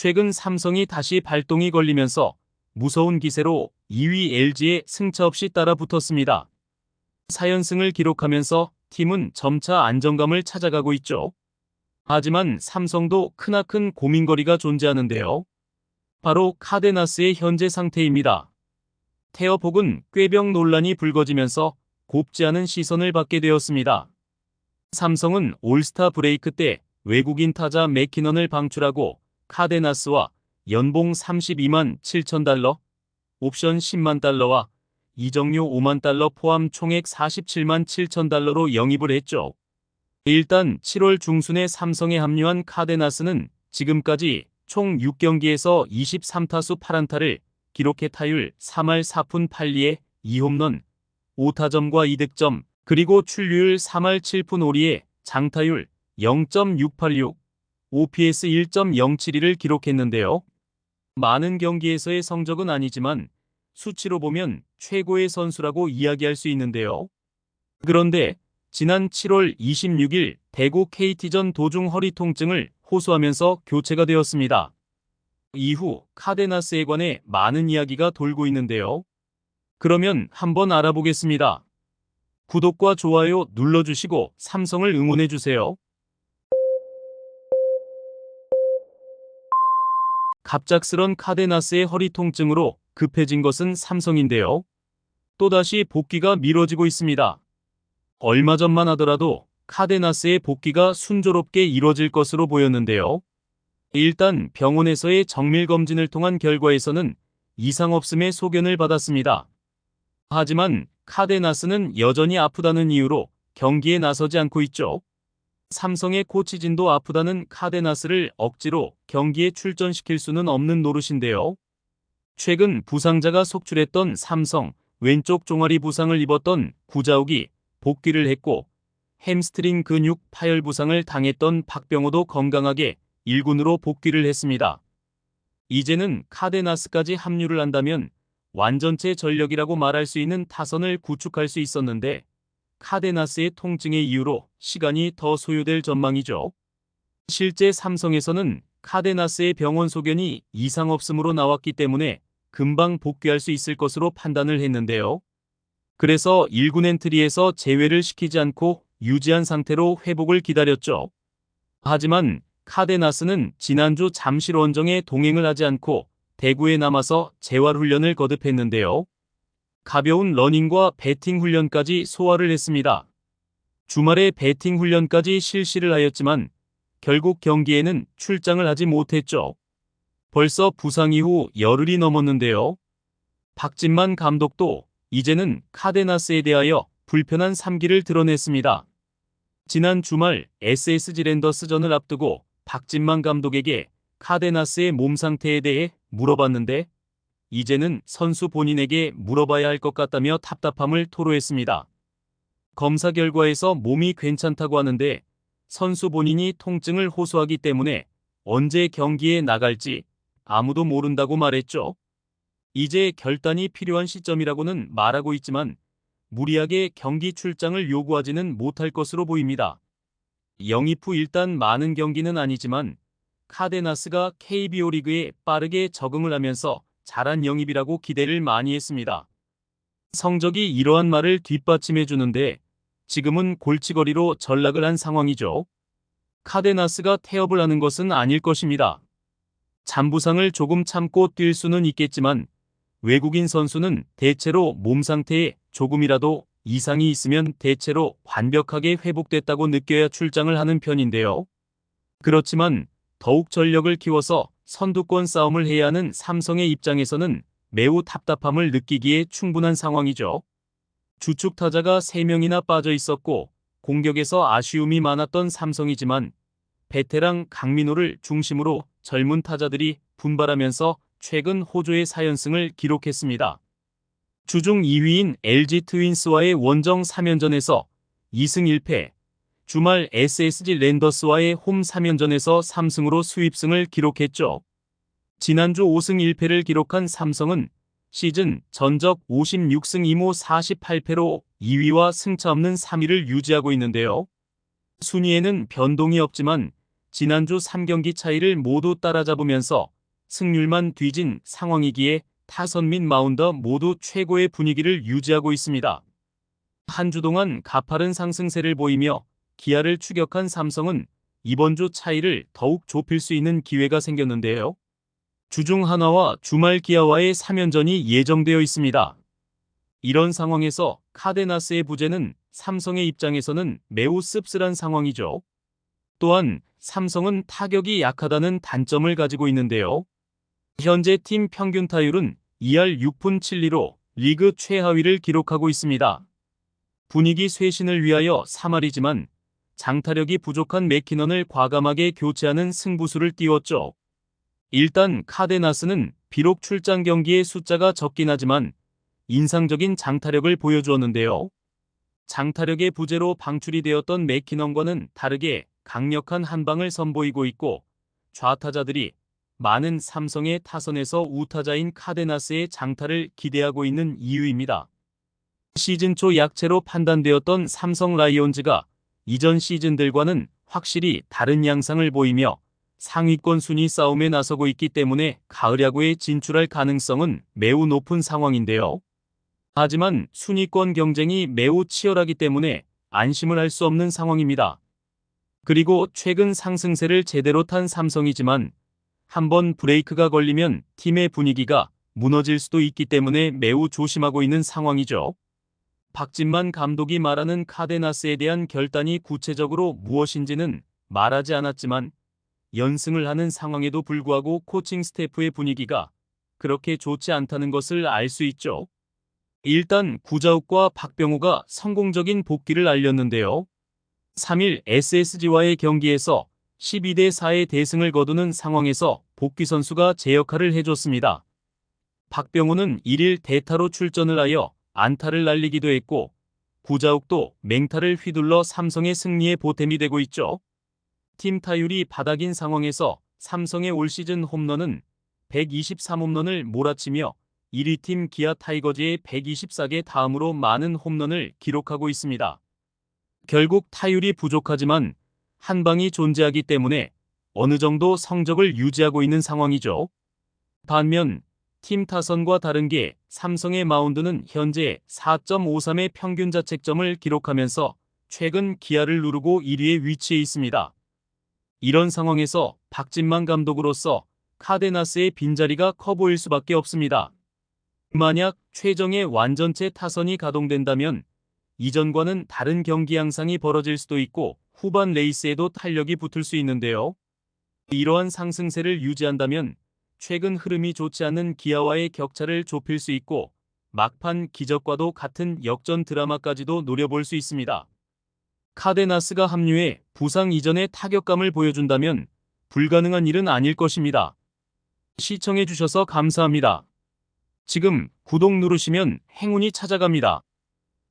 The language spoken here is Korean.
최근 삼성이 다시 발동이 걸리면서 무서운 기세로 2위 LG에 승차 없이 따라 붙었습니다. 4연승을 기록하면서 팀은 점차 안정감을 찾아가고 있죠. 하지만 삼성도 크나큰 고민거리가 존재하는데요. 바로 카데나스의 현재 상태입니다. 태어폭은 꾀병 논란이 불거지면서 곱지 않은 시선을 받게 되었습니다. 삼성은 올스타 브레이크 때 외국인 타자 맥키넌을 방출하고 카데나스와 연봉 32만 7천 달러, 옵션 10만 달러와 이적료 5만 달러 포함 총액 47만 7천 달러로 영입을 했죠. 일단 7월 중순에 삼성에 합류한 카데나스는 지금까지 총 6경기에서 23타수 8안타를 기록해 타율 3할 4푼 8리에 2홈런, 5타점과 2득점, 그리고 출루율 3할 7푼 5리에 장타율 0.686, OPS 1.072를 기록했는데요. 많은 경기에서의 성적은 아니지만 수치로 보면 최고의 선수라고 이야기할 수 있는데요. 그런데 지난 7월 26일 대구 KT전 도중 허리 통증을 호소하면서 교체가 되었습니다. 이후 카데나스에 관해 많은 이야기가 돌고 있는데요. 그러면 한번 알아보겠습니다. 구독과 좋아요 눌러주시고 삼성을 응원해주세요. 갑작스런 카데나스의 허리 통증으로 급해진 것은 삼성인데요. 또다시 복귀가 미뤄지고 있습니다. 얼마 전만 하더라도 카데나스의 복귀가 순조롭게 이뤄질 것으로 보였는데요. 일단 병원에서의 정밀검진을 통한 결과에서는 이상 없음의 소견을 받았습니다. 하지만 카데나스는 여전히 아프다는 이유로 경기에 나서지 않고 있죠. 삼성의 코치진도 아프다는 카데나스를 억지로 경기에 출전시킬 수는 없는 노릇인데요. 최근 부상자가 속출했던 삼성, 왼쪽 종아리 부상을 입었던 구자욱이 복귀를 했고, 햄스트링 근육 파열 부상을 당했던 박병호도 건강하게 1군으로 복귀를 했습니다. 이제는 카데나스까지 합류를 한다면 완전체 전력이라고 말할 수 있는 타선을 구축할 수 있었는데, 카데나스의 통증의 이유로 시간이 더 소요될 전망이죠. 실제 삼성에서는 카데나스의 병원 소견이 이상 없음으로 나왔기 때문에 금방 복귀할 수 있을 것으로 판단을 했는데요. 그래서 1군 엔트리에서 제외를 시키지 않고 유지한 상태로 회복을 기다렸죠. 하지만 카데나스는 지난주 잠실 원정에 동행을 하지 않고 대구에 남아서 재활훈련을 거듭했는데요. 가벼운 러닝과 배팅 훈련까지 소화를 했습니다. 주말에 배팅 훈련까지 실시를 하였지만 결국 경기에는 출장을 하지 못했죠. 벌써 부상 이후 열흘이 넘었는데요. 박진만 감독도 이제는 카데나스에 대하여 불편한 삼기를 드러냈습니다. 지난 주말 SSG 랜더스전을 앞두고 박진만 감독에게 카데나스의 몸 상태에 대해 물어봤는데 이제는 선수 본인에게 물어봐야 할 것 같다며 답답함을 토로했습니다. 검사 결과에서 몸이 괜찮다고 하는데 선수 본인이 통증을 호소하기 때문에 언제 경기에 나갈지 아무도 모른다고 말했죠. 이제 결단이 필요한 시점이라고는 말하고 있지만 무리하게 경기 출장을 요구하지는 못할 것으로 보입니다. 영입 후 일단 많은 경기는 아니지만 카데나스가 KBO 리그에 빠르게 적응을 하면서 잘한 영입이라고 기대를 많이 했습니다. 성적이 이러한 말을 뒷받침해 주는데 지금은 골칫거리로 전락을 한 상황이죠. 카데나스가 태업을 하는 것은 아닐 것입니다. 잔부상을 조금 참고 뛸 수는 있겠지만 외국인 선수는 대체로 몸 상태에 조금이라도 이상이 있으면 대체로 완벽하게 회복됐다고 느껴야 출장을 하는 편인데요. 그렇지만 더욱 전력을 키워서 선두권 싸움을 해야 하는 삼성의 입장에서는 매우 답답함을 느끼기에 충분한 상황이죠. 주축 타자가 3명이나 빠져 있었고 공격에서 아쉬움이 많았던 삼성이지만 베테랑 강민호를 중심으로 젊은 타자들이 분발하면서 최근 호조의 4연승을 기록했습니다. 주중 2위인 LG 트윈스와의 원정 3연전에서 2승 1패, 주말 SSG 랜더스와의 홈 3연전에서 3승으로 수입승을 기록했죠. 지난주 5승 1패를 기록한 삼성은 시즌 전적 56승 2무 48패로 2위와 승차 없는 3위를 유지하고 있는데요. 순위에는 변동이 없지만 지난주 3경기 차이를 모두 따라잡으면서 승률만 뒤진 상황이기에 타선 및 마운드 모두 최고의 분위기를 유지하고 있습니다. 한 주 동안 가파른 상승세를 보이며 기아를 추격한 삼성은 이번 주 차이를 더욱 좁힐 수 있는 기회가 생겼는데요. 주중 하나와 주말 기아와의 3연전이 예정되어 있습니다. 이런 상황에서 카데나스의 부재는 삼성의 입장에서는 매우 씁쓸한 상황이죠. 또한 삼성은 타격이 약하다는 단점을 가지고 있는데요. 현재 팀 평균 타율은 2할 6푼 7리로 리그 최하위를 기록하고 있습니다. 분위기 쇄신을 위하여 3할이지만 장타력이 부족한 맥키넌을 과감하게 교체하는 승부수를 띄웠죠. 일단 카데나스는 비록 출장 경기의 숫자가 적긴 하지만 인상적인 장타력을 보여주었는데요. 장타력의 부재로 방출이 되었던 맥키넌과는 다르게 강력한 한방을 선보이고 있고 좌타자들이 많은 삼성의 타선에서 우타자인 카데나스의 장타를 기대하고 있는 이유입니다. 시즌 초 약체로 판단되었던 삼성 라이온즈가 이전 시즌들과는 확실히 다른 양상을 보이며 상위권 순위 싸움에 나서고 있기 때문에 가을 야구에 진출할 가능성은 매우 높은 상황인데요. 하지만 순위권 경쟁이 매우 치열하기 때문에 안심을 할 수 없는 상황입니다. 그리고 최근 상승세를 제대로 탄 삼성이지만 한번 브레이크가 걸리면 팀의 분위기가 무너질 수도 있기 때문에 매우 조심하고 있는 상황이죠. 박진만 감독이 말하는 카데나스에 대한 결단이 구체적으로 무엇인지는 말하지 않았지만 연승을 하는 상황에도 불구하고 코칭 스태프의 분위기가 그렇게 좋지 않다는 것을 알 수 있죠. 일단 구자욱과 박병호가 성공적인 복귀를 알렸는데요. 3일 SSG와의 경기에서 12대 4의 대승을 거두는 상황에서 복귀 선수가 제 역할을 해줬습니다. 박병호는 1일 대타로 출전을 하여 안타를 날리기도 했고 구자욱도 맹타를 휘둘러 삼성의 승리에 보탬이 되고 있죠. 팀 타율이 바닥인 상황에서 삼성의 올 시즌 홈런은 123홈런을 몰아치며 1위 팀 기아 타이거즈의 124개 다음으로 많은 홈런을 기록하고 있습니다. 결국 타율이 부족하지만 한방이 존재하기 때문에 어느 정도 성적을 유지하고 있는 상황이죠. 반면 팀 타선과 다른 게 삼성의 마운드는 현재 4.53의 평균 자책점을 기록하면서 최근 기아를 누르고 1위에 위치해 있습니다. 이런 상황에서 박진만 감독으로서 카데나스의 빈자리가 커 보일 수밖에 없습니다. 만약 최정의 완전체 타선이 가동된다면 이전과는 다른 경기 양상이 벌어질 수도 있고 후반 레이스에도 탄력이 붙을 수 있는데요. 이러한 상승세를 유지한다면 최근 흐름이 좋지 않은 기아와의 격차를 좁힐 수 있고 막판 기적과도 같은 역전 드라마까지도 노려볼 수 있습니다. 카데나스가 합류해 부상 이전의 타격감을 보여준다면 불가능한 일은 아닐 것입니다. 시청해주셔서 감사합니다. 지금 구독 누르시면 행운이 찾아갑니다.